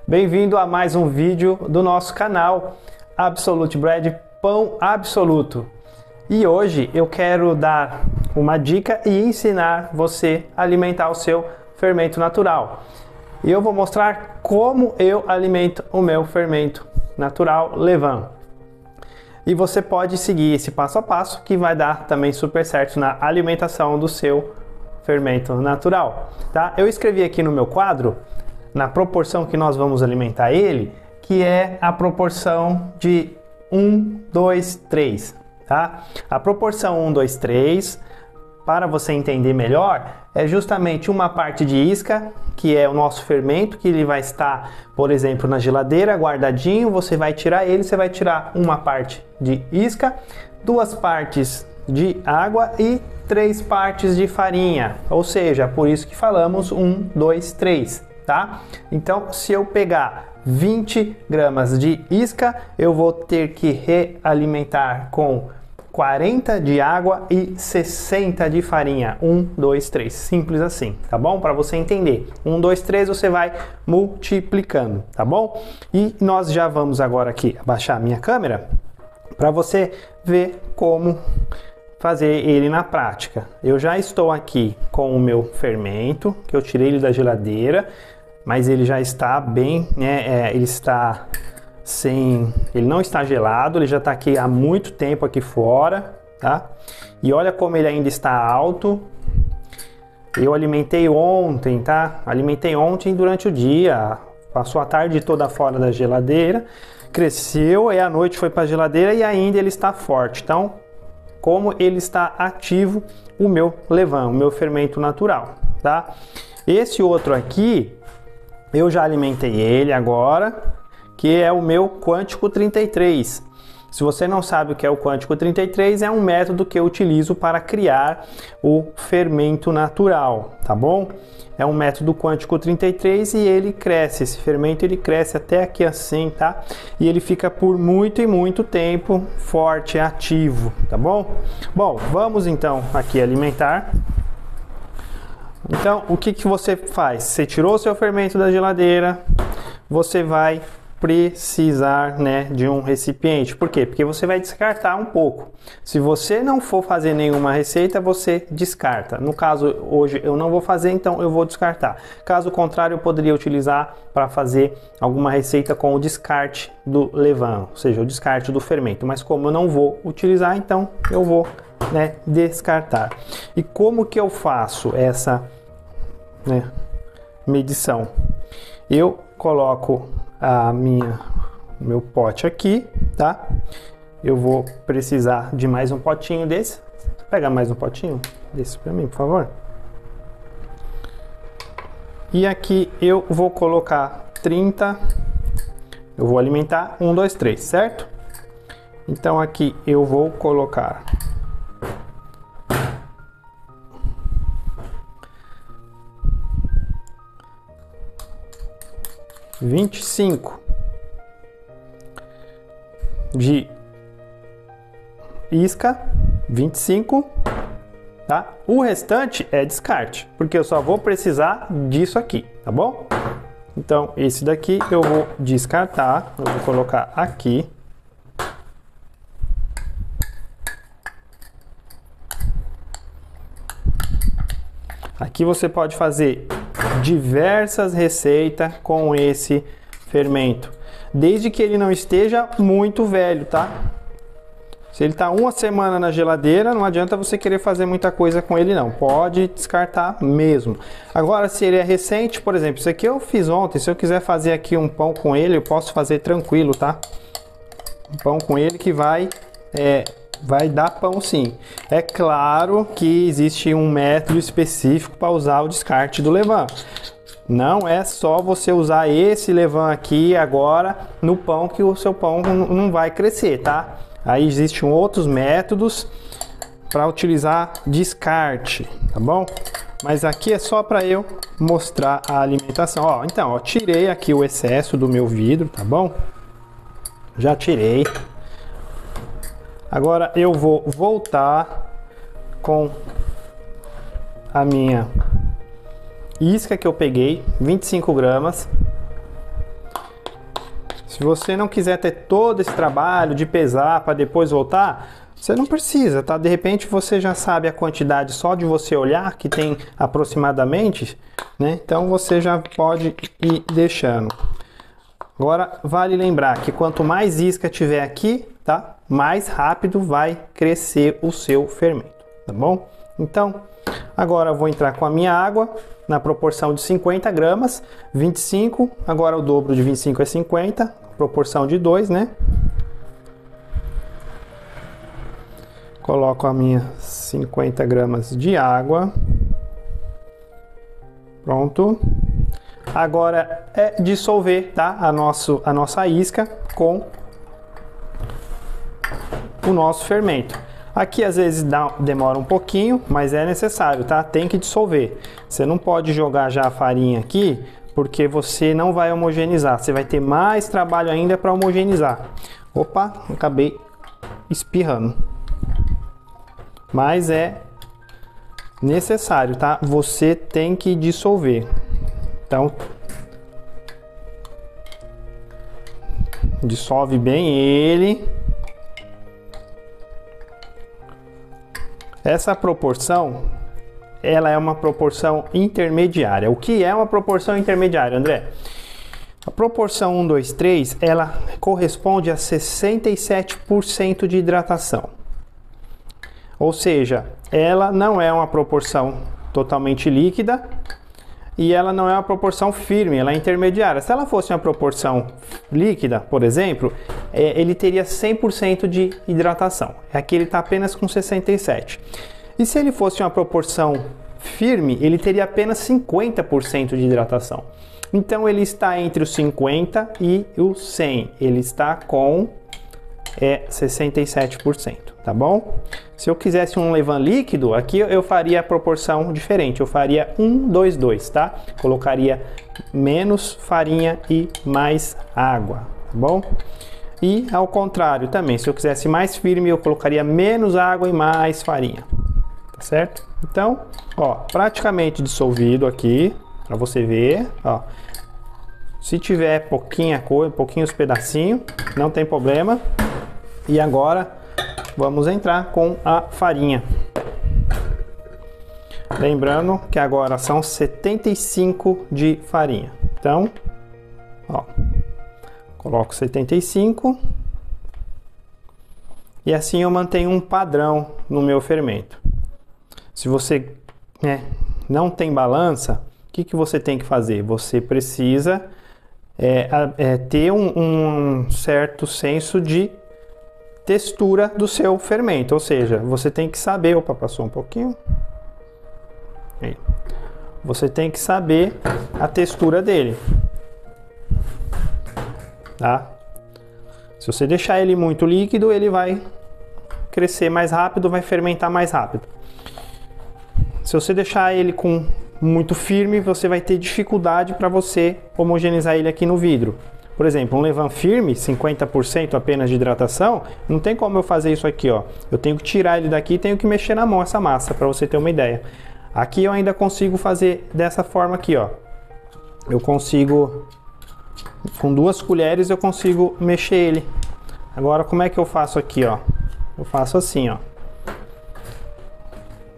Bem-vindo a mais um vídeo do nosso canal Absolute Bread Pão Absoluto. E hoje eu quero dar uma dica e ensinar você a alimentar o seu fermento natural. E eu vou mostrar como eu alimento o meu fermento natural levain. E você pode seguir esse passo a passo que vai dar também super certo na alimentação do seu fermento natural, tá? Eu escrevi aqui no meu quadro, na proporção que nós vamos alimentar ele, que é a proporção de 1, 2, 3, tá? A proporção 1, 2, 3, para você entender melhor, é justamente uma parte de isca, que é o nosso fermento, que ele vai estar, por exemplo, na geladeira, guardadinho, você vai tirar ele, você vai tirar uma parte de isca, 2 partes de água e 3 partes de farinha, ou seja, por isso que falamos 1, 2, 3. Tá? Então, se eu pegar 20 gramas de isca, eu vou ter que realimentar com 40 de água e 60 de farinha. 1, 2, 3. Simples assim, tá bom? Para você entender. 1, 2, 3, você vai multiplicando, tá bom? E nós já vamos agora aqui abaixar a minha câmera para você ver como fazer ele na prática. Eu já estou aqui com o meu fermento, que eu tirei ele da geladeira, mas ele já está bem, né? Ele não está gelado, ele já está aqui há muito tempo aqui fora, tá? E olha como ele ainda está alto. Eu alimentei ontem, tá? Alimentei ontem durante o dia, passou a tarde toda fora da geladeira, cresceu, e à noite foi para a geladeira e ainda ele está forte. Então, como ele está ativo, o meu levain, o meu fermento natural, tá? Esse outro aqui, eu já alimentei ele agora, que é o meu Quântico 33. Se você não sabe o que é o Quântico 33, é um método que eu utilizo para criar o fermento natural, tá bom? É um método Quântico 33 e ele cresce, esse fermento ele cresce até aqui assim, tá? E ele fica por muito e muito tempo forte, ativo, tá bom? Bom, vamos então aqui alimentar. Então, o que você faz? Você tirou o seu fermento da geladeira, você vai precisar, né, de um recipiente. Por quê? Porque você vai descartar um pouco. Se você não for fazer nenhuma receita, você descarta. No caso, hoje eu não vou fazer, então eu vou descartar. Caso contrário, eu poderia utilizar para fazer alguma receita com o descarte do levain, ou seja, o descarte do fermento. Mas como eu não vou utilizar, então eu vou, né, descartar. E como que eu faço essa, né, medição? Eu coloco meu pote aqui, tá? Eu vou precisar de mais um potinho desse. Pega mais um potinho desse para mim, por favor. E aqui eu vou colocar 30. Eu vou alimentar 1, 2, 3, certo? Então aqui eu vou colocar 25 de isca, 25, tá? O restante é descarte, porque eu só vou precisar disso aqui, tá bom? Então, esse daqui eu vou descartar, eu vou colocar aqui. Aqui você pode fazer diversas receitas com esse fermento, desde que ele não esteja muito velho, tá? Se ele tá uma semana na geladeira, não adianta você querer fazer muita coisa com ele não, pode descartar mesmo. Agora, se ele é recente, por exemplo, isso aqui eu fiz ontem, se eu quiser fazer aqui um pão com ele, eu posso fazer tranquilo, tá? Um pão com ele que vai dar pão sim. É claro que existe um método específico para usar o descarte do levain. Não é só você usar esse levain aqui agora no pão que o seu pão não vai crescer, tá? Aí existem outros métodos para utilizar descarte, tá bom? Mas aqui é só para eu mostrar a alimentação. Ó, então, ó, tirei aqui o excesso do meu vidro, tá bom? Já tirei. Agora eu vou voltar com a minha isca que eu peguei, 25 gramas. Se você não quiser ter todo esse trabalho de pesar para depois voltar, você não precisa, tá? De repente você já sabe a quantidade só de você olhar, que tem aproximadamente, né? Então você já pode ir deixando. Agora vale lembrar que quanto mais isca tiver aqui, tá? Mais rápido vai crescer o seu fermento, tá bom? Então, agora eu vou entrar com a minha água na proporção de 50 gramas, 25, agora o dobro de 25 é 50, proporção de 2, né? Coloco a minha 50 gramas de água. Pronto. Agora é dissolver, tá? A nossa isca com o nosso fermento. Aqui às vezes demora um pouquinho, mas é necessário, tá? Tem que dissolver. Você não pode jogar já a farinha aqui, porque você não vai homogeneizar. Você vai ter mais trabalho ainda para homogeneizar. Opa, acabei espirrando. Mas é necessário, tá? Você tem que dissolver. Então, dissolve bem ele. Essa proporção, ela é uma proporção intermediária. O que é uma proporção intermediária, André? A proporção 1, 2, 3, ela corresponde a 67% de hidratação. Ou seja, ela não é uma proporção totalmente líquida e ela não é uma proporção firme, ela é intermediária. Se ela fosse uma proporção líquida, por exemplo, ele teria 100% de hidratação. Aqui ele está apenas com 67%. E se ele fosse uma proporção firme, ele teria apenas 50% de hidratação. Então ele está entre os 50 e os 100. Ele está com 67%, tá bom? Se eu quisesse um levain líquido, aqui eu faria a proporção diferente. Eu faria 1, 2, 2, tá? Colocaria menos farinha e mais água, tá bom? E ao contrário também, se eu quisesse mais firme, eu colocaria menos água e mais farinha, tá certo? Então, ó, praticamente dissolvido aqui, para você ver, ó. Se tiver pouquinha coisa, pouquinhos pedacinhos, não tem problema. E agora vamos entrar com a farinha. Lembrando que agora são 75 de farinha. Então, ó, coloco 75 e assim eu mantenho um padrão no meu fermento. Se você não tem balança, o que você tem que fazer? Você precisa ter um certo senso de textura do seu fermento, ou seja, você tem que saber, opa, passou um pouquinho, aí. Você tem que saber a textura dele, tá? Se você deixar ele muito líquido, ele vai crescer mais rápido, vai fermentar mais rápido. Se você deixar ele muito firme, você vai ter dificuldade para você homogeneizar ele aqui no vidro. Por exemplo, um levain firme, 50% apenas de hidratação, não tem como eu fazer isso aqui, ó. Eu tenho que tirar ele daqui e tenho que mexer na mão essa massa, para você ter uma ideia. Aqui eu ainda consigo fazer dessa forma aqui, ó. Eu consigo, com 2 colheres eu consigo mexer ele. Agora como é que eu faço aqui, ó? Eu faço assim, ó.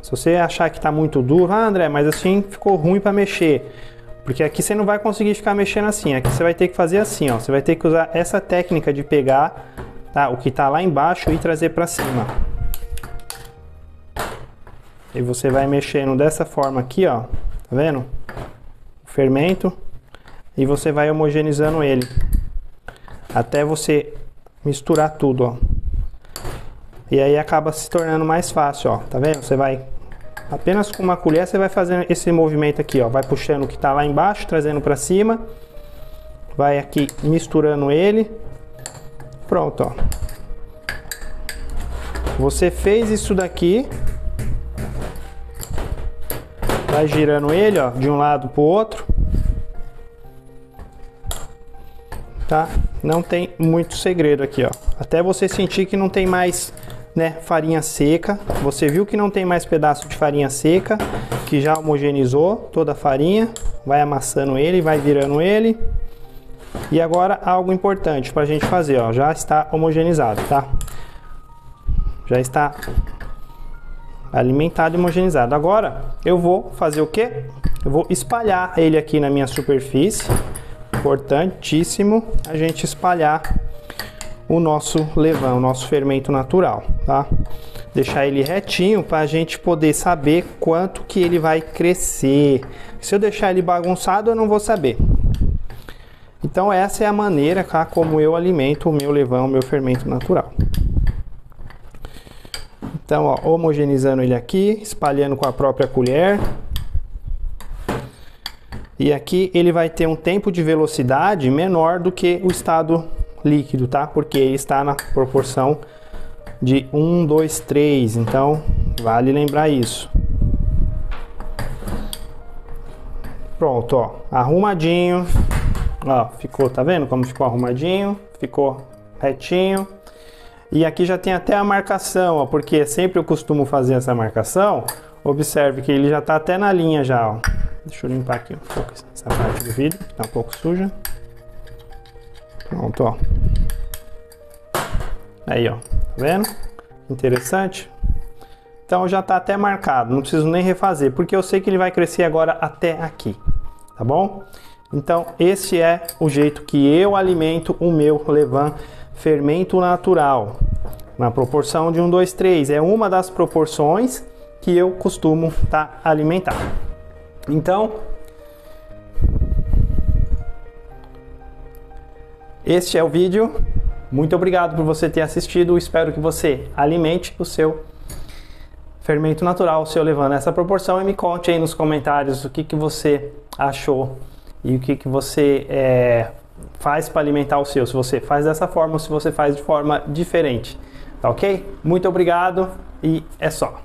Se você achar que tá muito duro, André, mas assim ficou ruim para mexer. Porque aqui você não vai conseguir ficar mexendo assim, aqui você vai ter que fazer assim, ó. Você vai ter que usar essa técnica de pegar, tá, o que tá lá embaixo e trazer para cima. E você vai mexendo dessa forma aqui, ó, tá vendo? O fermento. E você vai homogeneizando ele. Até você misturar tudo, ó. E aí acaba se tornando mais fácil, ó, tá vendo? Você vai... Apenas com uma colher você vai fazendo esse movimento aqui, ó. Vai puxando o que está lá embaixo, trazendo para cima. Vai aqui misturando ele. Pronto, ó. Você fez isso daqui. Vai girando ele, ó, de um lado para o outro. Tá? Não tem muito segredo aqui, ó. Até você sentir que não tem mais... farinha seca. Você viu que não tem mais pedaço de farinha seca, que já homogeneizou toda a farinha. Vai amassando ele, vai virando ele. E agora algo importante para a gente fazer, ó, já está homogeneizado, tá? Já está alimentado e homogeneizado. Agora eu vou fazer o quê? Eu vou espalhar ele aqui na minha superfície. Importantíssimo a gente espalhar o nosso levain, o nosso fermento natural, tá? Deixar ele retinho para a gente poder saber quanto que ele vai crescer. Se eu deixar ele bagunçado, eu não vou saber. Então essa é a maneira, tá, como eu alimento o meu levain, o meu fermento natural. Então, ó, homogeneizando ele aqui, espalhando com a própria colher. E aqui ele vai ter um tempo de velocidade menor do que o estado líquido, tá? Porque ele está na proporção de 1, 2, 3. Então, vale lembrar isso. Pronto, ó, arrumadinho. Ó, ficou, tá vendo como ficou arrumadinho? Ficou retinho. E aqui já tem até a marcação, ó, porque sempre eu costumo fazer essa marcação. Observe que ele já tá até na linha já, ó. Deixa eu limpar aqui um pouco essa parte do vídeo, tá um pouco suja. Pronto, ó. Aí, ó, tá vendo? Interessante. Então já tá até marcado, não preciso nem refazer, porque eu sei que ele vai crescer agora até aqui, tá bom? Então esse é o jeito que eu alimento o meu levain fermento natural, na proporção de 1, 2, 3. É uma das proporções que eu costumo alimentar. Então, este é o vídeo. Muito obrigado por você ter assistido. Espero que você alimente o seu fermento natural, o seu levain nessa proporção, e me conte aí nos comentários o que você achou e o que você faz para alimentar o seu, se você faz dessa forma ou se você faz de forma diferente, tá ok? Muito obrigado e é só.